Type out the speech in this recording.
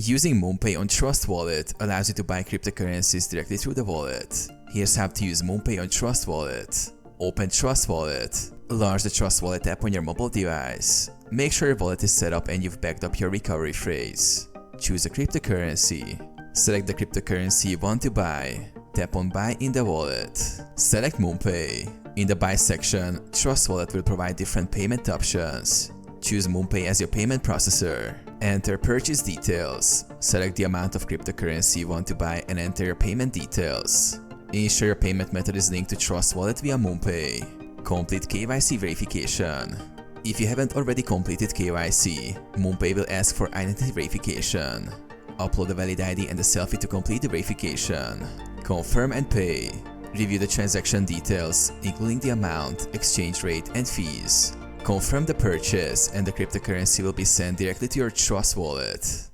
Using MoonPay on Trust Wallet allows you to buy cryptocurrencies directly through the wallet. Here's how to use MoonPay on Trust Wallet. Open Trust Wallet. Launch the Trust Wallet app on your mobile device. Make sure your wallet is set up and you've backed up your recovery phrase. Choose a cryptocurrency. Select the cryptocurrency you want to buy. Tap on Buy in the wallet. Select MoonPay. In the Buy section, Trust Wallet will provide different payment options. Choose MoonPay as your payment processor. Enter purchase details. Select the amount of cryptocurrency you want to buy and enter your payment details. Ensure your payment method is linked to Trust Wallet via MoonPay. Complete KYC verification. If you haven't already completed KYC, MoonPay will ask for identity verification. Upload a valid ID and a selfie to complete the verification. Confirm and pay. Review the transaction details, including the amount, exchange rate, and fees. Confirm the purchase, and the cryptocurrency will be sent directly to your Trust Wallet.